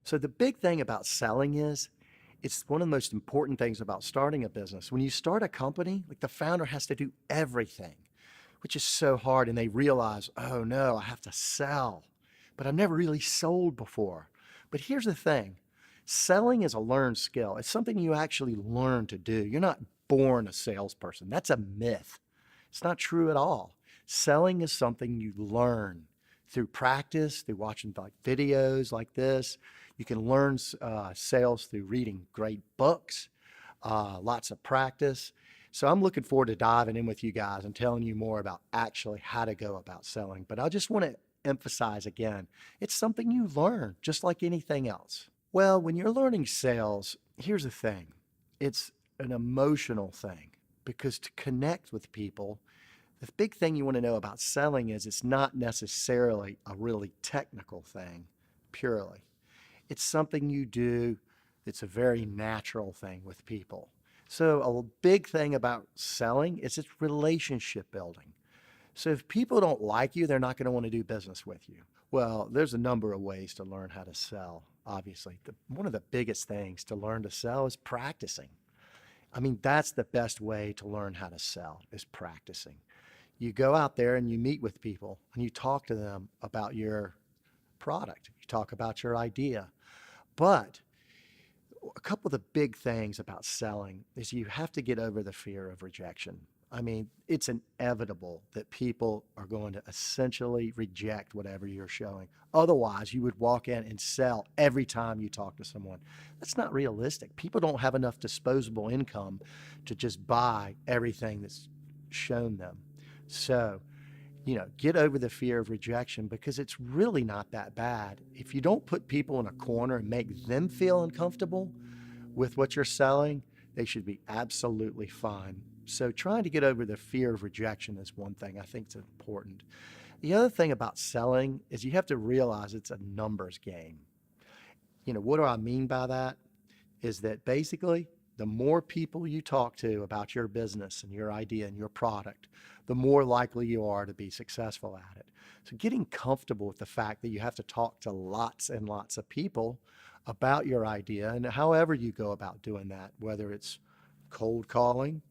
So the big thing about selling is it's one of the most important things about starting a business. When you start a company, like the founder has to do everything, which is so hard. And they realize, oh no, I have to sell, but I've never really sold before. But here's the thing. Selling is a learned skill. It's something you actually learn to do. You're not born a salesperson. That's a myth. It's not true at all. Selling is something you learn through practice, through watching like videos like this. You can learn sales through reading great books, lots of practice. So I'm looking forward to diving in with you guys and telling you more about actually how to go about selling. But I just want to emphasize again, it's something you learn just like anything else. Well, when you're learning sales, here's the thing. It's an emotional thing because to connect with people, the big thing you want to know about selling is it's not necessarily a really technical thing purely. It's something you do that's a very natural thing with people. So a big thing about selling is it's relationship building. So if people don't like you, they're not going to want to do business with you. Well, there's a number of ways to learn how to sell, obviously. One of the biggest things to learn to sell is practicing. I mean, that's the best way to learn how to sell is practicing. You go out there and you meet with people and you talk to them about your product. You talk about your idea. But a couple of the big things about selling is you have to get over the fear of rejection. I mean, it's inevitable that people are going to essentially reject whatever you're showing. Otherwise, you would walk in and sell every time you talk to someone. That's not realistic. People don't have enough disposable income to just buy everything that's shown them. So, get over the fear of rejection because it's really not that bad. If you don't put people in a corner and make them feel uncomfortable with what you're selling, they should be absolutely fine. So trying to get over the fear of rejection is one thing I think is important. The other thing about selling is you have to realize it's a numbers game. What do I mean by that? Is that basically the more people you talk to about your business and your idea and your product, the more likely you are to be successful at it. So getting comfortable with the fact that you have to talk to lots and lots of people about your idea and however you go about doing that, whether it's cold calling,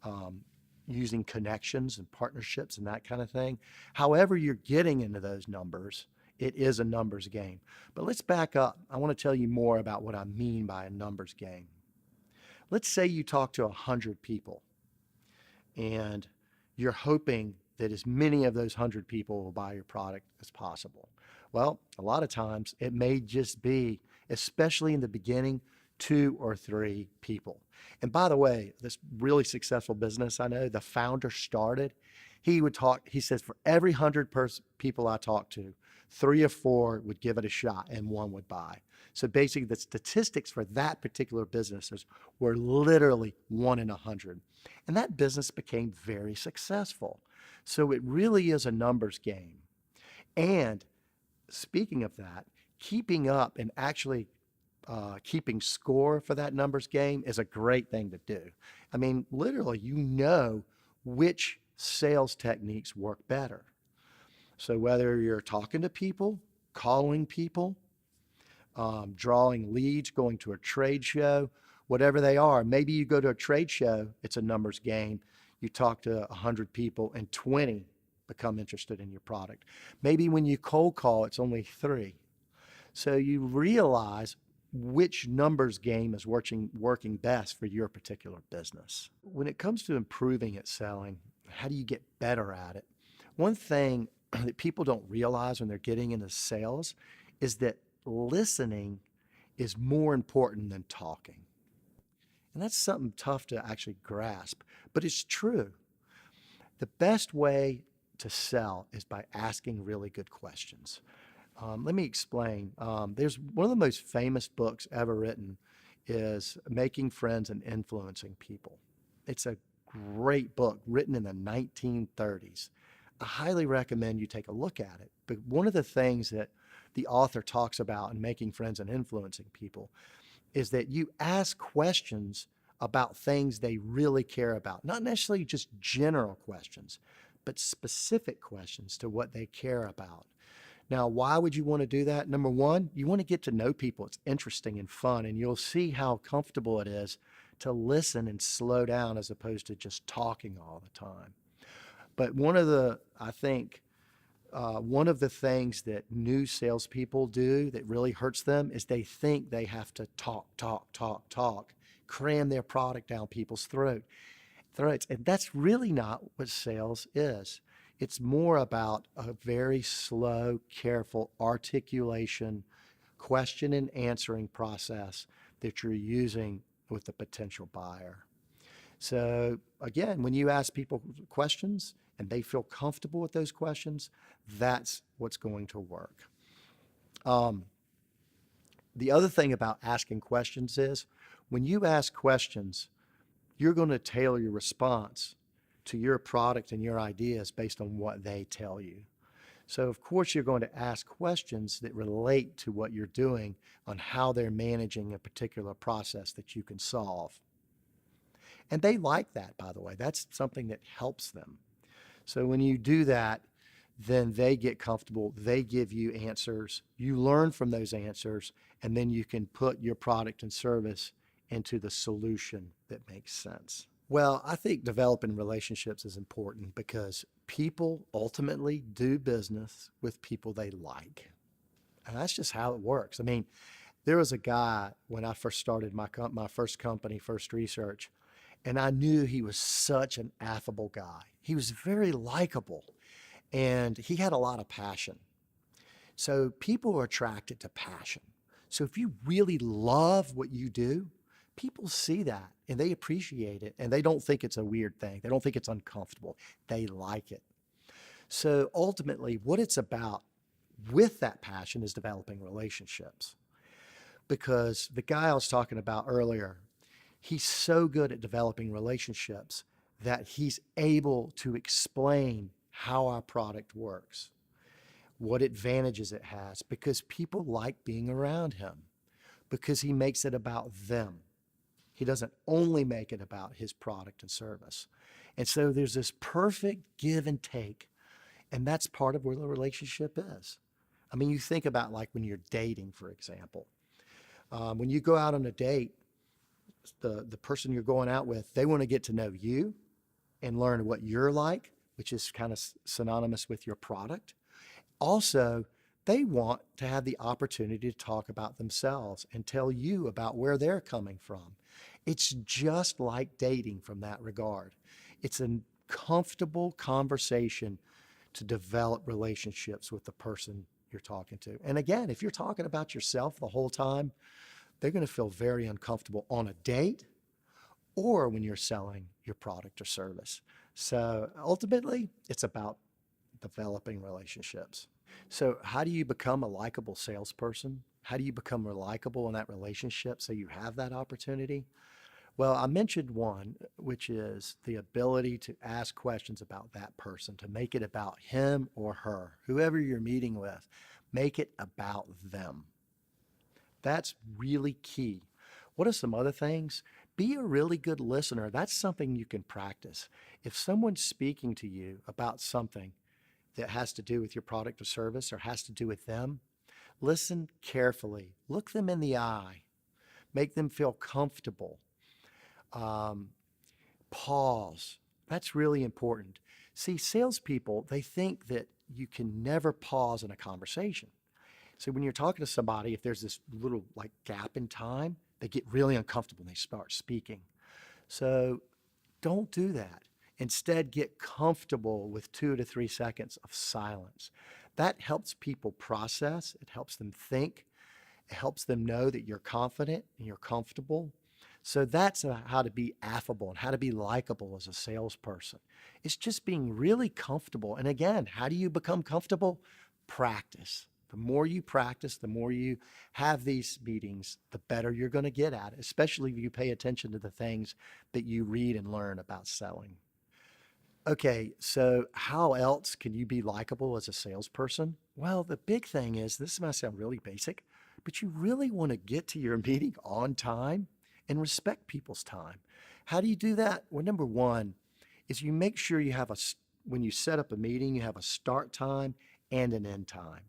um, using connections and partnerships and that kind of thing. However you're getting into those numbers, it is a numbers game. But let's back up. I want to tell you more about what I mean by a numbers game. Let's say you talk to 100 people and you're hoping that as many of those 100 people will buy your product as possible. Well, a lot of times it may just be, especially in the beginning, two or three people. And by the way, this really successful business I know, the founder started, he says, for every 100 people I talk to, three or four would give it a shot and one would buy. So basically, the statistics for that particular business were literally 1 in 100. And that business became very successful. So it really is a numbers game. And speaking of that, keeping up and actually keeping score for that numbers game is a great thing to do. I mean, literally, which sales techniques work better. So whether you're talking to people, calling people, drawing leads, going to a trade show, whatever they are. Maybe you go to a trade show, it's a numbers game. You talk to 100 people and 20 become interested in your product. Maybe when you cold call, it's only three. So you realize which numbers game is working best for your particular business. When it comes to improving at selling, how do you get better at it? One thing that people don't realize when they're getting into sales is that listening is more important than talking. And that's something tough to actually grasp, but it's true. The best way to sell is by asking really good questions. Let me explain. There's one of the most famous books ever written is Making Friends and Influencing People. It's a great book written in the 1930s. I highly recommend you take a look at it. But one of the things that the author talks about in Making Friends and Influencing People is that you ask questions about things they really care about, not necessarily just general questions, but specific questions to what they care about. Now, why would you want to do that? Number one, you want to get to know people. It's interesting and fun, and you'll see how comfortable it is to listen and slow down as opposed to just talking all the time. But I think, one of the things that new salespeople do that really hurts them is they think they have to talk, talk, talk, talk, cram their product down people's throats. And that's really not what sales is. It's more about a very slow, careful articulation, question and answering process that you're using with the potential buyer. So again, when you ask people questions and they feel comfortable with those questions, that's what's going to work. Um, the other thing about asking questions is when you ask questions, you're going to tailor your response to your product and your ideas based on what they tell you. So of course you're going to ask questions that relate to what you're doing on how they're managing a particular process that you can solve. And they like that, by the way. That's something that helps them. So when you do that, then they get comfortable. They give you answers. You learn from those answers, and then you can put your product and service into the solution that makes sense. Well, I think developing relationships is important because people ultimately do business with people they like. And that's just how it works. I mean, there was a guy when I first started my first company, First Research, and I knew he was such an affable guy. He was very likable and he had a lot of passion. So people are attracted to passion. So if you really love what you do, people see that and they appreciate it and they don't think it's a weird thing. They don't think it's uncomfortable. They like it. So ultimately, what it's about with that passion is developing relationships. Because the guy I was talking about earlier, he's so good at developing relationships that he's able to explain how our product works, what advantages it has, because people like being around him, because he makes it about them. He doesn't only make it about his product and service. And so there's this perfect give and take, and that's part of where the relationship is. I mean, you think about like when you're dating, for example. When you go out on a date, the person you're going out with, they want to get to know you and learn what you're like, which is kind of synonymous with your product. Also, they want to have the opportunity to talk about themselves and tell you about where they're coming from. It's just like dating from that regard. It's a comfortable conversation to develop relationships with the person you're talking to. And again, if you're talking about yourself the whole time, they're going to feel very uncomfortable on a date or when you're selling your product or service. So ultimately, it's about developing relationships. So how do you become a likable salesperson? How do you become likable in that relationship so you have that opportunity? Well, I mentioned one, which is the ability to ask questions about that person, to make it about him or her, whoever you're meeting with, make it about them. That's really key. What are some other things? Be a really good listener. That's something you can practice. If someone's speaking to you about something that has to do with your product or service or has to do with them, listen carefully. Look them in the eye. Make them feel comfortable. Um, Pause. That's really important. See, salespeople, they think that you can never pause in a conversation. So when you're talking to somebody, if there's this little like gap in time, they get really uncomfortable and they start speaking. So don't do that. Instead, get comfortable with 2 to 3 seconds of silence. That helps people process. It helps them think. It helps them know that you're confident and you're comfortable. So that's how to be affable and how to be likable as a salesperson. It's just being really comfortable. And again, how do you become comfortable? Practice. The more you practice, the more you have these meetings, the better you're going to get at it, especially if you pay attention to the things that you read and learn about selling. Okay, so how else can you be likable as a salesperson? Well, the big thing is, this might sound really basic, but you really want to get to your meeting on time and respect people's time. How do you do that? Well, number one is you make sure you have when you set up a meeting, you have a start time and an end time.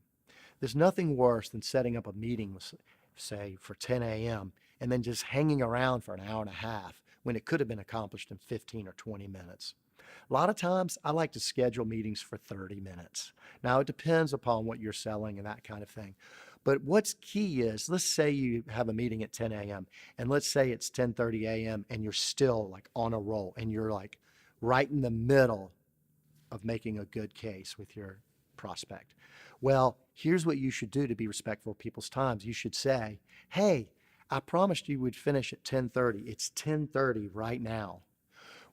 There's nothing worse than setting up a meeting, say, for 10 a.m. and then just hanging around for an hour and a half when it could have been accomplished in 15 or 20 minutes. A lot of times I like to schedule meetings for 30 minutes. Now it depends upon what you're selling and that kind of thing. But what's key is, let's say you have a meeting at 10 a.m. and let's say it's 10:30 a.m. and you're still like on a roll and you're like right in the middle of making a good case with your prospect. Well, here's what you should do to be respectful of people's times. You should say, hey, I promised you would finish at 10:30. It's 10:30 right now.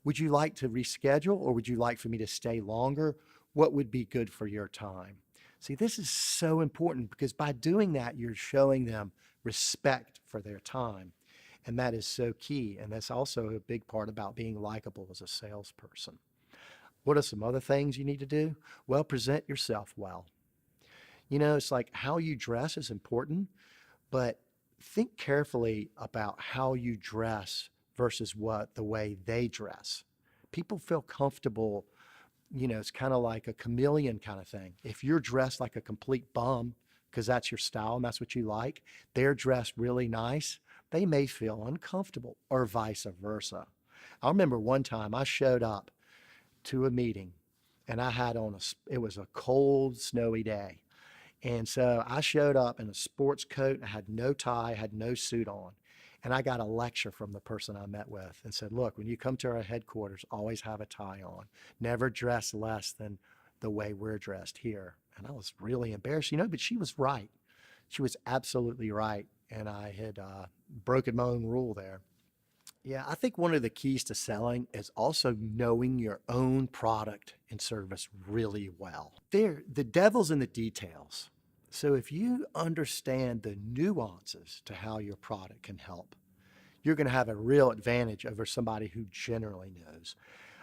Would you like to reschedule or would you like for me to stay longer? What would be good for your time? See, this is so important because by doing that, you're showing them respect for their time. And that is so key. And that's also a big part about being likable as a salesperson. What are some other things you need to do? Well, present yourself well. You know, it's like how you dress is important, but think carefully about how you dress versus the way they dress. People feel comfortable, you know, it's kind of like a chameleon kind of thing. If you're dressed like a complete bum because that's your style and that's what you like, they're dressed really nice, they may feel uncomfortable or vice versa. I remember one time I showed up to a meeting and I had on it was a cold, snowy day. And so I showed up in a sports coat. I had no tie, had no suit on. And I got a lecture from the person I met with and said, look, when you come to our headquarters, always have a tie on. Never dress less than the way we're dressed here. And I was really embarrassed, you know, but she was right. She was absolutely right. And I had broken my own rule there. Yeah, I think one of the keys to selling is also knowing your own product and service really well. The devil's in the details. So if you understand the nuances to how your product can help, you're going to have a real advantage over somebody who generally knows.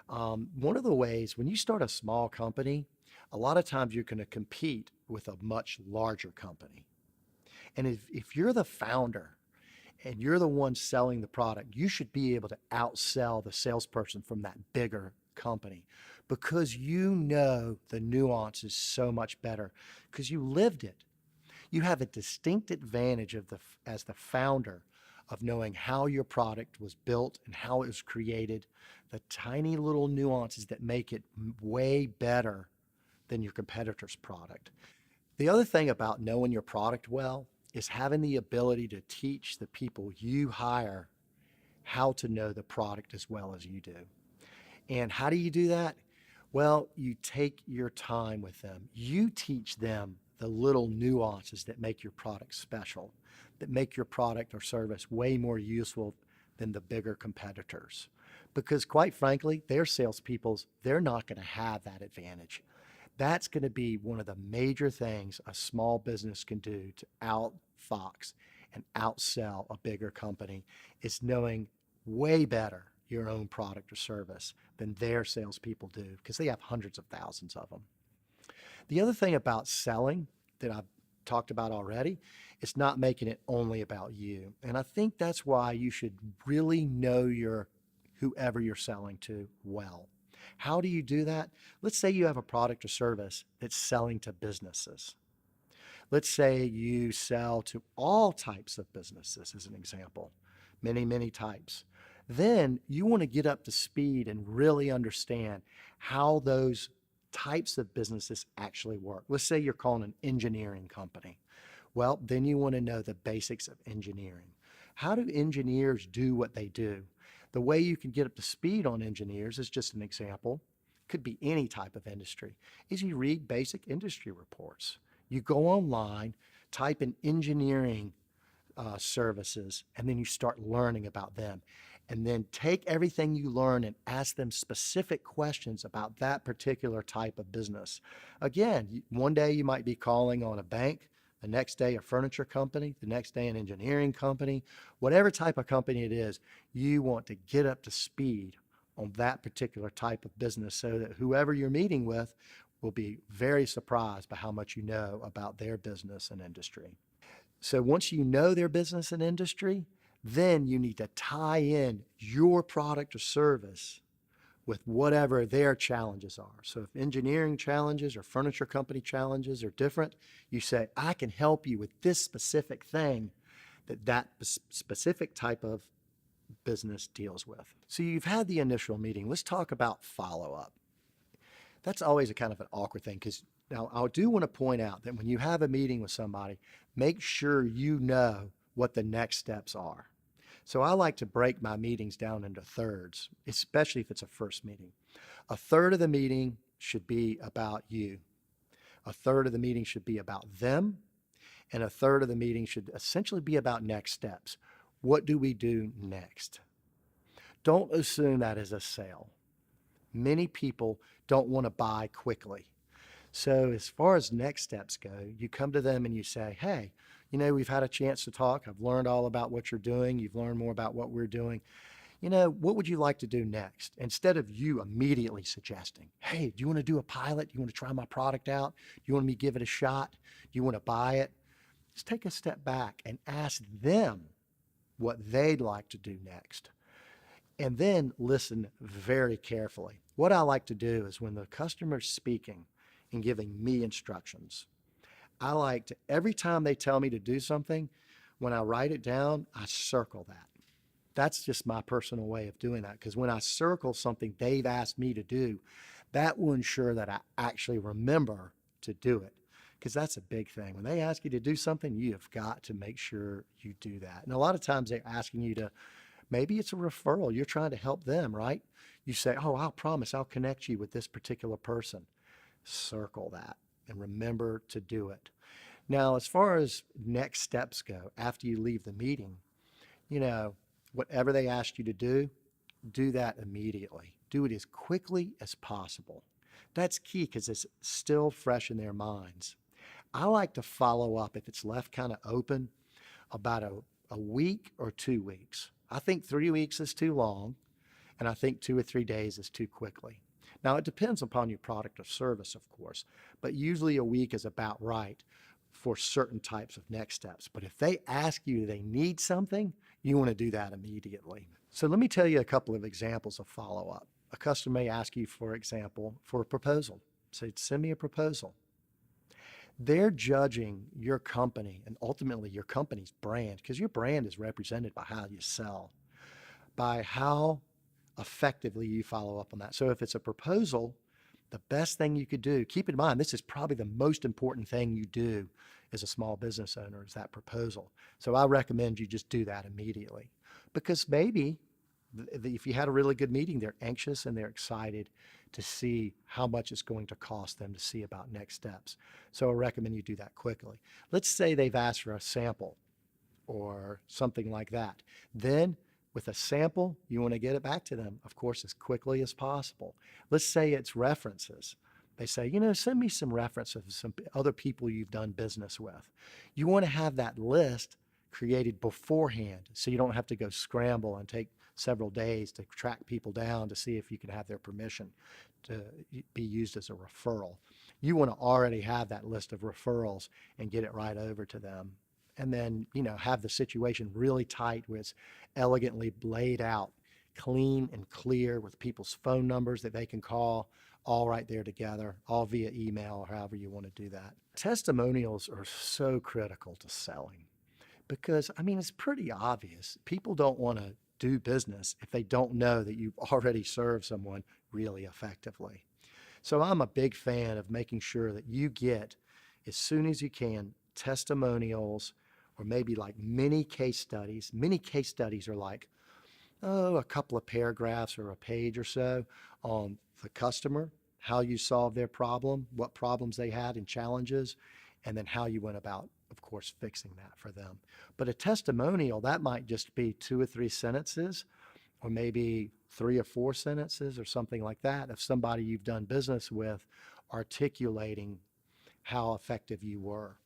One of the ways, when you start a small company, a lot of times you're going to compete with a much larger company. And if you're the founder and you're the one selling the product, you should be able to outsell the salesperson from that bigger company because you know the nuances so much better because you lived it. You have a distinct advantage as the founder of knowing how your product was built and how it was created, the tiny little nuances that make it way better than your competitor's product. The other thing about knowing your product well is having the ability to teach the people you hire how to know the product as well as you do. And how do you do that? Well, you take your time with them. You teach them the little nuances that make your product special, that make your product or service way more useful than the bigger competitors. Because quite frankly, their salespeople's, they're not going to have that advantage. That's going to be one of the major things a small business can do to outfox and outsell a bigger company is knowing way better your own product or service than their salespeople do because they have hundreds of thousands of them. The other thing about selling that I've talked about already is not making it only about you. And I think that's why you should really know whoever you're selling to well. How do you do that? Let's say you have a product or service that's selling to businesses. Let's say you sell to all types of businesses, as an example, many, many types. Then you want to get up to speed and really understand how those types of businesses actually work. Let's say you're calling an engineering company. Well, then you want to know the basics of engineering. How do engineers do what they do? The way you can get up to speed on engineers is just an example, could be any type of industry, is you read basic industry reports. You go online, type in engineering services, and then you start learning about them. And then take everything you learn and ask them specific questions about that particular type of business. Again, one day you might be calling on a bank, the next day a furniture company, the next day an engineering company, whatever type of company it is, you want to get up to speed on that particular type of business so that whoever you're meeting with will be very surprised by how much you know about their business and industry. So once you know their business and industry, then you need to tie in your product or service with whatever their challenges are. So if engineering challenges or furniture company challenges are different, you say, I can help you with this specific thing that specific type of business deals with. So you've had the initial meeting. Let's talk about follow-up. That's always a kind of an awkward thing because now I do want to point out that when you have a meeting with somebody, make sure you know what the next steps are. So I like to break my meetings down into thirds, especially if it's a first meeting. A third of the meeting should be about you. A third of the meeting should be about them. And a third of the meeting should essentially be about next steps. What do we do next? Don't assume that is a sale. Many people don't want to buy quickly. So as far as next steps go, you come to them and you say, hey, we've had a chance to talk. I've learned all about what you're doing. You've learned more about what we're doing. What would you like to do next? Instead of you immediately suggesting, hey, do you want to do a pilot? Do you want to try my product out? Do you want me to give it a shot? Do you want to buy it? Just take a step back and ask them what they'd like to do next. And then listen very carefully. What I like to do is when the customer's speaking and giving me instructions, I like to, every time they tell me to do something, when I write it down, I circle that. That's just my personal way of doing that, because when I circle something they've asked me to do, that will ensure that I actually remember to do it, because that's a big thing. When they ask you to do something, you have got to make sure you do that. And a lot of times they're asking you to, maybe it's a referral. You're trying to help them, right? You say, oh, I'll promise I'll connect you with this particular person. Circle that and remember to do it. Now, as far as next steps go, after you leave the meeting, whatever they asked you to do that immediately. Do it as quickly as possible. That's key because it's still fresh in their minds. I like to follow up if it's left kind of open about a week or 2 weeks. I think 3 weeks is too long, and I think 2 or 3 days is too quickly. Now, it depends upon your product or service, of course, but usually a week is about right for certain types of next steps. But if they ask you they need something, you want to do that immediately. So let me tell you a couple of examples of follow-up. A customer may ask you, for example, for a proposal. Say, send me a proposal. They're judging your company and ultimately your company's brand, because your brand is represented by how you sell, by how effectively you follow up on that. So if it's a proposal, the best thing you could do, keep in mind, this is probably the most important thing you do as a small business owner, is that proposal. So I recommend you just do that immediately, because maybe if you had a really good meeting, they're anxious and they're excited to see how much it's going to cost them to see about next steps. So I recommend you do that quickly. Let's say they've asked for a sample or something like that. Then with a sample, you want to get it back to them, of course, as quickly as possible. Let's say it's references. They say, send me some references of some other people you've done business with. You want to have that list created beforehand so you don't have to go scramble and take several days to track people down to see if you can have their permission to be used as a referral. You want to already have that list of referrals and get it right over to them. And then, have the situation really tight where it's elegantly laid out, clean and clear with people's phone numbers that they can call, all right there together, all via email or however you want to do that. Testimonials are so critical to selling because, it's pretty obvious. People don't want to do business if they don't know that you've already served someone really effectively. So I'm a big fan of making sure that you get, as soon as you can, testimonials or maybe like mini case studies. Mini case studies are like, a couple of paragraphs or a page or so on the customer, how you solved their problem, what problems they had and challenges, and then how you went about, of course, fixing that for them. But a testimonial, that might just be 2 or 3 sentences, or maybe 3 or 4 sentences or something like that of somebody you've done business with articulating how effective you were.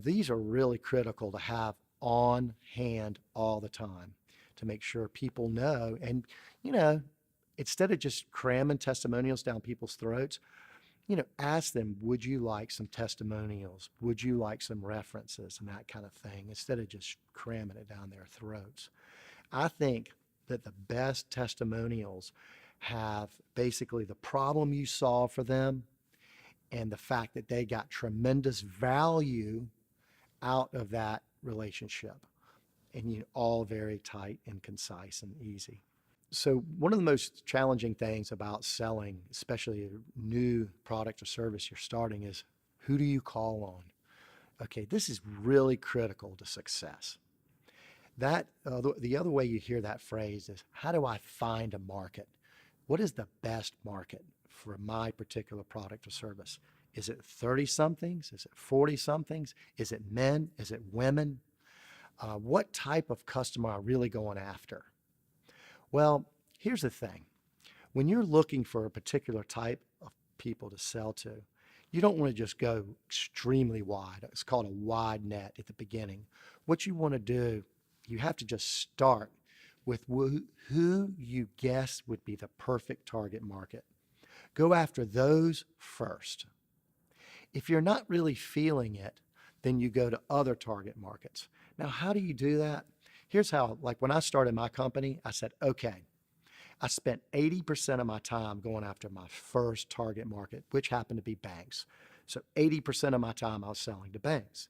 These are really critical to have on hand all the time to make sure people know. And, instead of just cramming testimonials down people's throats, ask them, would you like some testimonials? Would you like some references and that kind of thing, instead of just cramming it down their throats. I think that the best testimonials have basically the problem you solve for them and the fact that they got tremendous value out of that relationship. And all very tight and concise and easy. So one of the most challenging things about selling, especially a new product or service you're starting, is who do you call on? Okay, this is really critical to success. The other way you hear that phrase is, how do I find a market? What is the best market for my particular product or service? Is it 30 somethings? Is it 40 somethings? Is it men? Is it women? What type of customer are really going after? Well, here's the thing. When you're looking for a particular type of people to sell to, you don't want to just go extremely wide. It's called a wide net at the beginning. What you want to do, you have to just start with who you guess would be the perfect target market. Go after those first. If you're not really feeling it, then you go to other target markets. Now, how do you do that? Here's how, like when I started my company, I said, okay, I spent 80% of my time going after my first target market, which happened to be banks. So 80% of my time I was selling to banks.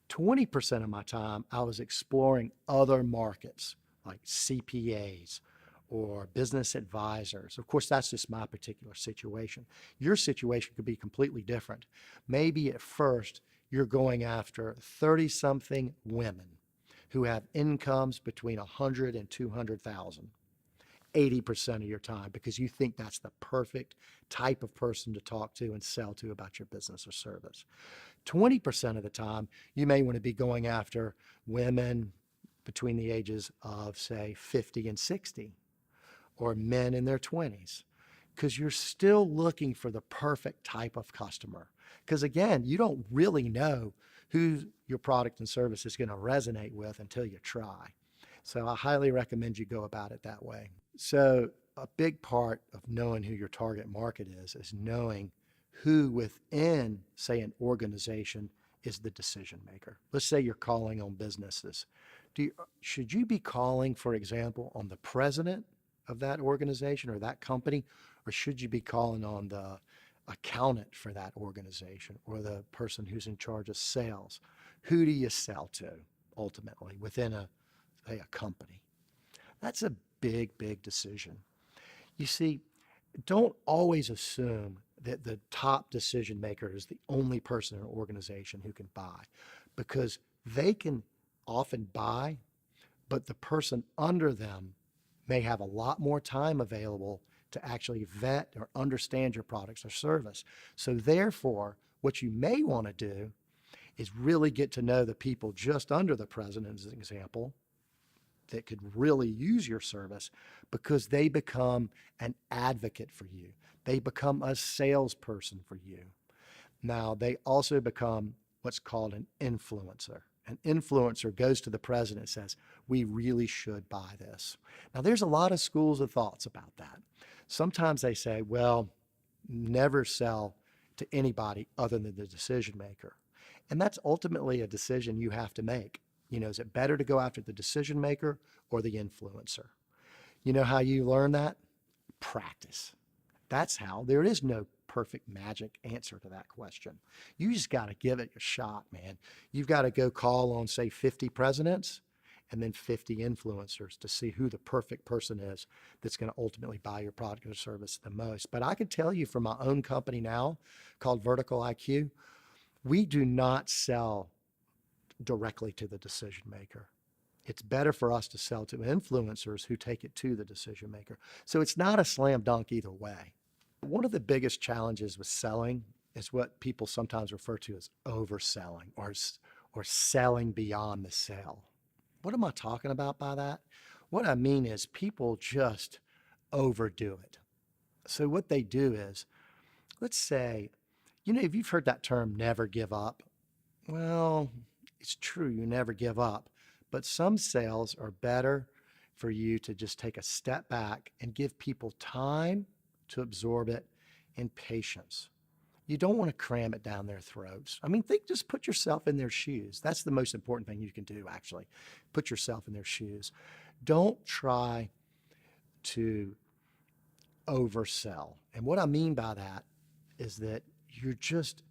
20% of my time I was exploring other markets like CPAs or business advisors. Of course, that's just my particular situation. Your situation could be completely different. Maybe at first you're going after 30-something women who have incomes between 100 and 200,000. 80% of your time, because you think that's the perfect type of person to talk to and sell to about your business or service. 20% of the time, you may want to be going after women between the ages of, say, 50 and 60, or men in their 20s, because you're still looking for the perfect type of customer. Because again, you don't really know who your product and service is going to resonate with until you try. So I highly recommend you go about it that way. So a big part of knowing who your target market is knowing who within, say, an organization is the decision maker. Let's say you're calling on businesses. Should you be calling, for example, on the president of that organization or that company, or should you be calling on the accountant for that organization or the person who's in charge of sales? Who do you sell to ultimately within a company? That's a big, big decision. You see, don't always assume that the top decision maker is the only person in an organization who can buy, because they can often buy, but the person under them may have a lot more time available to actually vet or understand your products or service. So therefore, what you may want to do is really get to know the people just under the president, as an example, that could really use your service, because they become an advocate for you. They become a salesperson for you. Now, they also become what's called an influencer. An influencer goes to the president and says, we really should buy this. Now, there's a lot of schools of thoughts about that. Sometimes they say, well, never sell to anybody other than the decision maker. And that's ultimately a decision you have to make. Is it better to go after the decision maker or the influencer? You know how you learn that? Practice. That's how. There is no perfect magic answer to that question. You just got to give it a shot, man. You've got to go call on, say, 50 presidents and then 50 influencers to see who the perfect person is that's going to ultimately buy your product or service the most. But I can tell you from my own company now called Vertical IQ, we do not sell directly to the decision maker. It's better for us to sell to influencers who take it to the decision maker. So it's not a slam dunk either way. One of the biggest challenges with selling is what people sometimes refer to as overselling or selling beyond the sale. What am I talking about by that? What I mean is people just overdo it. So what they do is, let's say, if you've heard that term, never give up. Well, it's true, you never give up, but some sales are better for you to just take a step back and give people time to absorb it and patience. You don't want to cram it down their throats. Just put yourself in their shoes. That's the most important thing you can do, actually. Put yourself in their shoes. Don't try to oversell. And what I mean by that is that you're just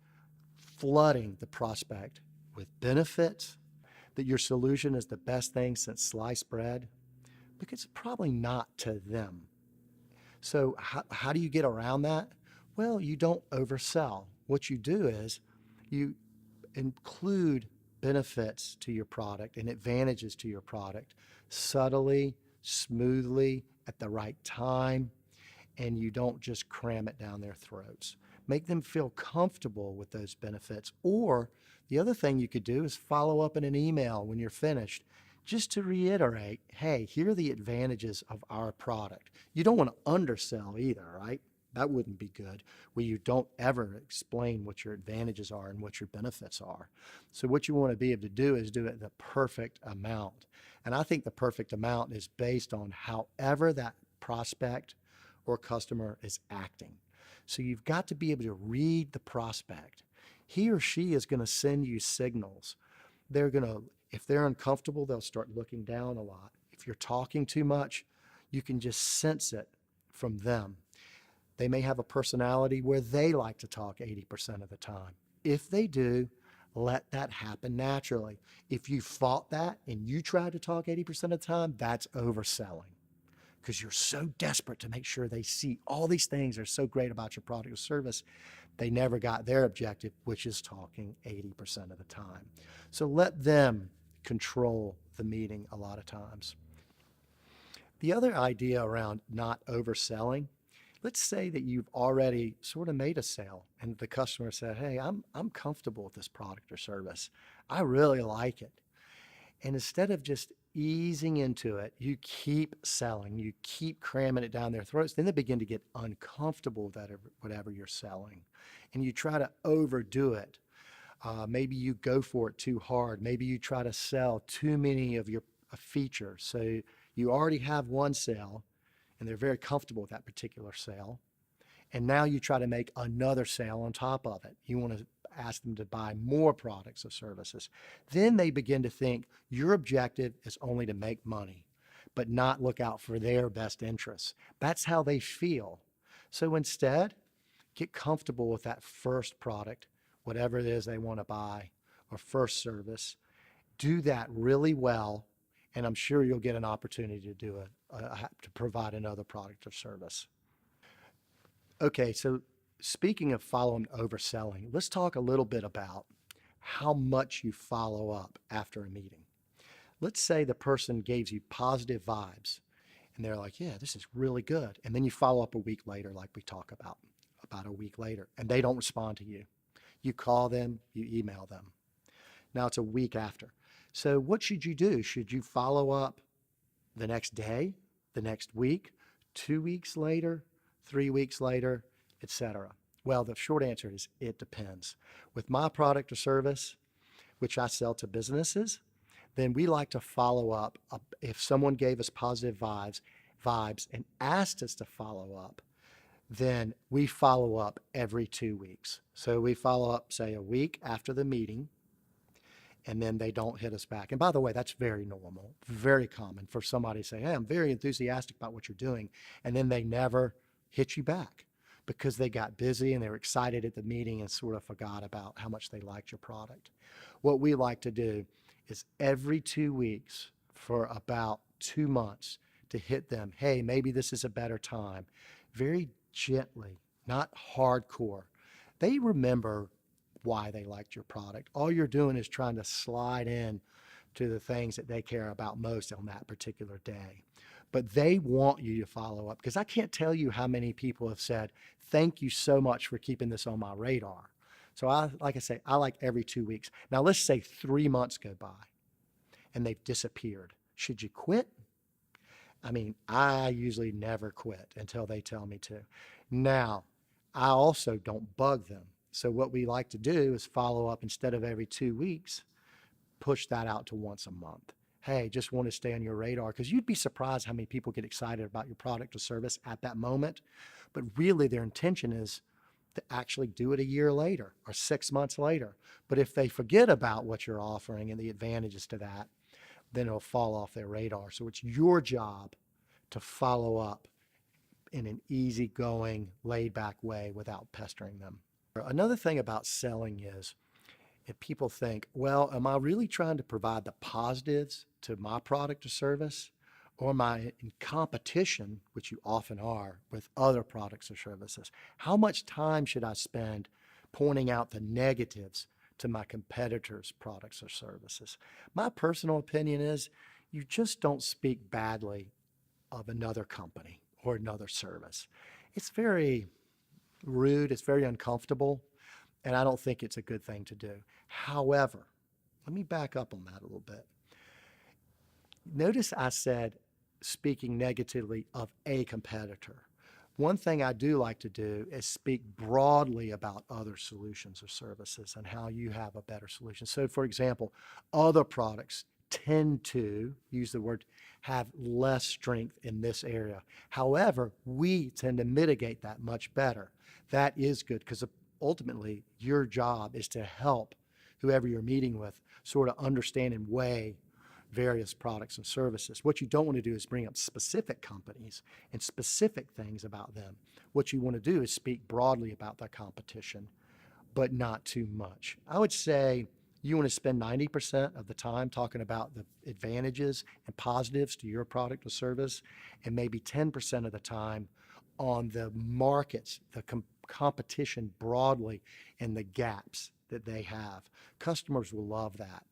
flooding the prospect with benefits, that your solution is the best thing since sliced bread, because it's probably not to them. So how do you get around that? Well, you don't oversell. What you do is you include benefits to your product and advantages to your product subtly, smoothly, at the right time, and you don't just cram it down their throats. Make them feel comfortable with those benefits. Or the other thing you could do is follow up in an email when you're finished, just to reiterate, hey, here are the advantages of our product. You don't want to undersell either, right? That wouldn't be good, where you don't ever explain what your advantages are and what your benefits are. So what you want to be able to do is do it the perfect amount. And I think the perfect amount is based on however that prospect or customer is acting. So you've got to be able to read the prospect. He or she is going to send you signals. They're going to, if they're uncomfortable, they'll start looking down a lot. If you're talking too much, you can just sense it from them. They may have a personality where they like to talk 80% of the time. If they do, let that happen naturally. If you fought that and you tried to talk 80% of the time, that's overselling, because you're so desperate to make sure they see all these things that are so great about your product or service. They never got their objective, which is talking 80% of the time. So let them control the meeting a lot of times. The other idea around not overselling, let's say that you've already sort of made a sale and the customer said, hey, I'm comfortable with this product or service. I really like it. And instead of just easing into it, you keep selling, you keep cramming it down their throats. Then they begin to get uncomfortable with that, whatever you're selling. And you try to overdo it. Maybe you go for it too hard. Maybe you try to sell too many of your features. So you already have one sale and they're very comfortable with that particular sale. And now you try to make another sale on top of it. You want to ask them to buy more products or services. Then they begin to think your objective is only to make money, but not look out for their best interests. That's how they feel. So instead, get comfortable with that first product, whatever it is they want to buy, or first service. Do that really well, and I'm sure you'll get an opportunity to do to provide another product or service. Okay, so speaking of following overselling, let's talk a little bit about how much you follow up after a meeting. Let's say the person gave you positive vibes and they're like, yeah, this is really good. And then you follow up a week later, like we talk about a week later, and they don't respond to you. You call them, you email them. Now it's a week after. So what should you do? Should you follow up the next day, the next week, 2 weeks later, 3 weeks later, etc.? Well, the short answer is it depends. With my product or service, which I sell to businesses, then we like to follow up. If someone gave us positive vibes and asked us to follow up, then we follow up every 2 weeks. So we follow up, say, a week after the meeting, and then they don't hit us back. And by the way, that's very normal, very common for somebody to say, hey, I'm very enthusiastic about what you're doing, and then they never hit you back because they got busy and they were excited at the meeting and sort of forgot about how much they liked your product. What we like to do is every 2 weeks for about 2 months to hit them, hey, maybe this is a better time, very gently, not hardcore. They remember why they liked your product. All you're doing is trying to slide in to the things that they care about most on that particular day. But they want you to follow up, because I can't tell you how many people have said, thank you so much for keeping this on my radar. So like I say, I like every 2 weeks. Now let's say 3 months go by and they've disappeared. Should you quit? I mean, I usually never quit until they tell me to. Now, I also don't bug them. So what we like to do is follow up instead of every 2 weeks, push that out to once a month. Hey, just want to stay on your radar, because you'd be surprised how many people get excited about your product or service at that moment. But really their intention is to actually do it a year later or 6 months later. But if they forget about what you're offering and the advantages to that, then it'll fall off their radar. So it's your job to follow up in an easygoing, laid back way without pestering them. Another thing about selling is if people think, well, am I really trying to provide the positives to my product or service? Or am I in competition, which you often are, with other products or services? How much time should I spend pointing out the negatives to my competitors' products or services? My personal opinion is you just don't speak badly of another company or another service. It's very rude, it's very uncomfortable, and I don't think it's a good thing to do. However, let me back up on that a little bit. Notice I said speaking negatively of a competitor. One thing I do like to do is speak broadly about other solutions or services and how you have a better solution. So, for example, other products tend to use the word have less strength in this area. However, we tend to mitigate that much better. That is good because ultimately your job is to help whoever you're meeting with sort of understand and weigh various products and services. What you don't want to do is bring up specific companies and specific things about them. What you want to do is speak broadly about the competition, but not too much. I would say you want to spend 90% of the time talking about the advantages and positives to your product or service, and maybe 10% of the time on the markets, the competition broadly, and the gaps that they have. Customers will love that.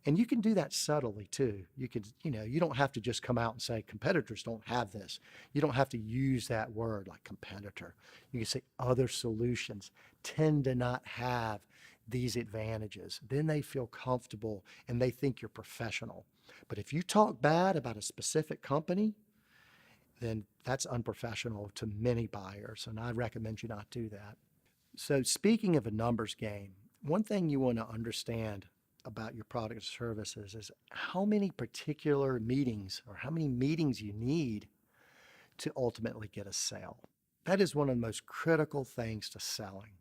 And you can do that subtly too. You could, you don't have to just come out and say competitors don't have this. You don't have to use that word like competitor. You can say other solutions tend to not have these advantages. Then they feel comfortable and they think you're professional. But if you talk bad about a specific company, then that's unprofessional to many buyers, and I recommend you not do that. So speaking of a numbers game, one thing you want to understand about your product or services is how many particular meetings or how many meetings you need to ultimately get a sale. That is one of the most critical things to selling.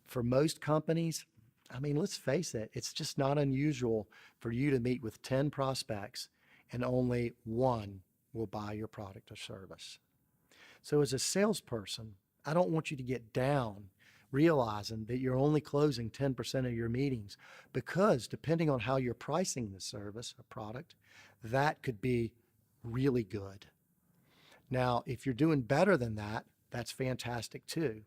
For most companies, I mean, let's face it, it's just not unusual for you to meet with 10 prospects and only one will buy your product or service. So as a salesperson, I don't want you to get down realizing that you're only closing 10% of your meetings, because depending on how you're pricing the service or product, that could be really good. Now, if you're doing better than that, that's fantastic too.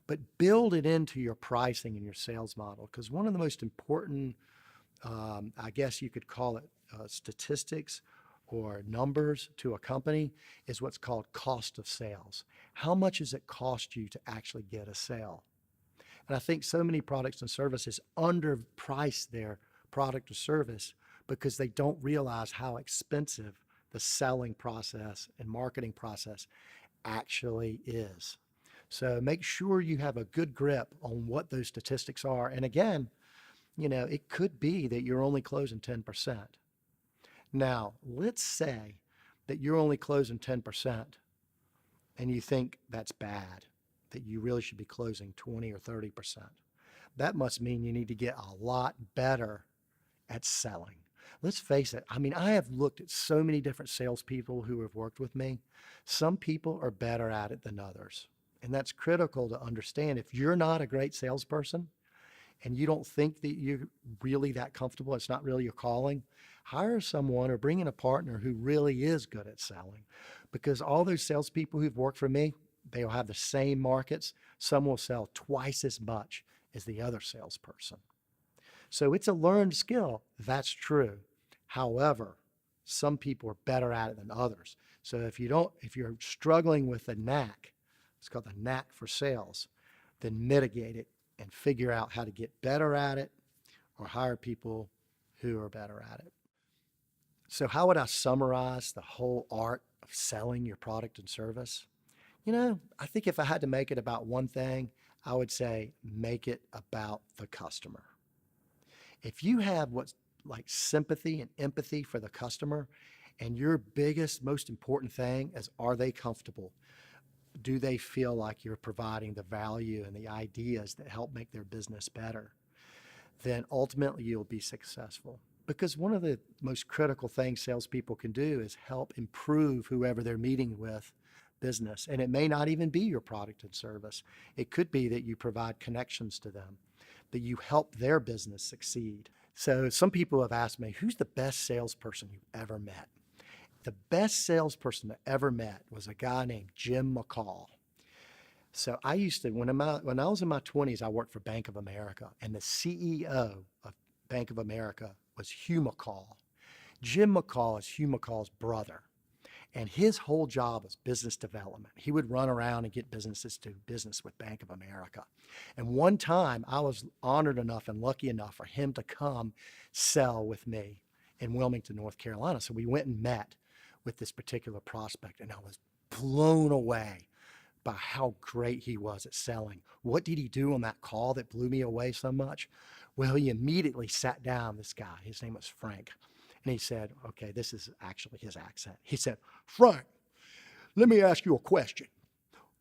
But build it into your pricing and your sales model, because one of the most important, I guess you could call it statistics or numbers to a company is what's called cost of sales. How much does it cost you to actually get a sale? And I think so many products and services underprice their product or service because they don't realize how expensive the selling process and marketing process actually is. So make sure you have a good grip on what those statistics are. And again, it could be that you're only closing 10%. Now, let's say that you're only closing 10% and you think that's bad, that you really should be closing 20 or 30%. That must mean you need to get a lot better at selling. Let's face it. I mean, I have looked at so many different salespeople who have worked with me. Some people are better at it than others. And that's critical to understand. If you're not a great salesperson and you don't think that you're really that comfortable, it's not really your calling, hire someone or bring in a partner who really is good at selling. Because all those salespeople who've worked for me, they'll have the same markets. Some will sell twice as much as the other salesperson. So it's a learned skill. That's true. However, some people are better at it than others. So if you're struggling with the knack, it's called the knack for sales, then mitigate it and figure out how to get better at it or hire people who are better at it. So how would I summarize the whole art of selling your product and service? I think if I had to make it about one thing, I would say make it about the customer. If you have what's like sympathy and empathy for the customer, and your biggest, most important thing is, are they comfortable? Do they feel like you're providing the value and the ideas that help make their business better? Then ultimately you'll be successful. Because one of the most critical things salespeople can do is help improve whoever they're meeting with business. And it may not even be your product and service. It could be that you provide connections to them, that you help their business succeed. So some people have asked me, who's the best salesperson you've ever met? The best salesperson I ever met was a guy named Jim McCall. So I used to, when I was in my 20s, I worked for Bank of America, and the CEO of Bank of America was Hugh McCall. Jim McCall is Hugh McCall's brother, and his whole job was business development. He would run around and get businesses to do business with Bank of America. And one time I was honored enough and lucky enough for him to come sell with me in Wilmington, North Carolina. So we went and met with this particular prospect, and I was blown away by how great he was at selling. What did he do on that call that blew me away so much? Well, he immediately sat down, this guy, his name was Frank, and he said, okay, this is actually his accent. He said, Frank, let me ask you a question.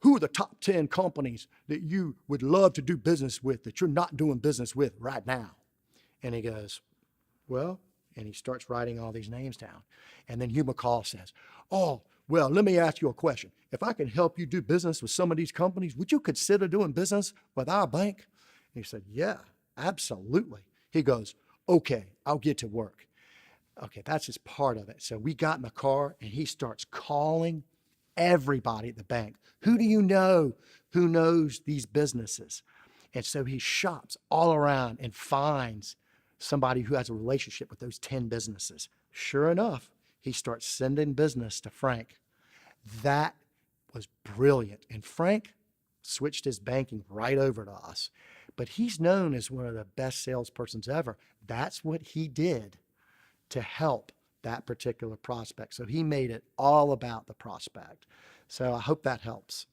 Who are the top 10 companies that you would love to do business with that you're not doing business with right now? And he goes, well, and he starts writing all these names down. And then Hugh McCall says, oh, well, let me ask you a question. If I can help you do business with some of these companies, would you consider doing business with our bank? And he said, yeah, absolutely. He goes, okay, I'll get to work. Okay, that's just part of it. So we got in the car and he starts calling everybody at the bank. Who do you know who knows these businesses? And so he shops all around and finds somebody who has a relationship with those 10 businesses. Sure enough, he starts sending business to Frank. That was brilliant. And Frank switched his banking right over to us. But he's known as one of the best salespersons ever. That's what he did to help that particular prospect. So he made it all about the prospect. So I hope that helps.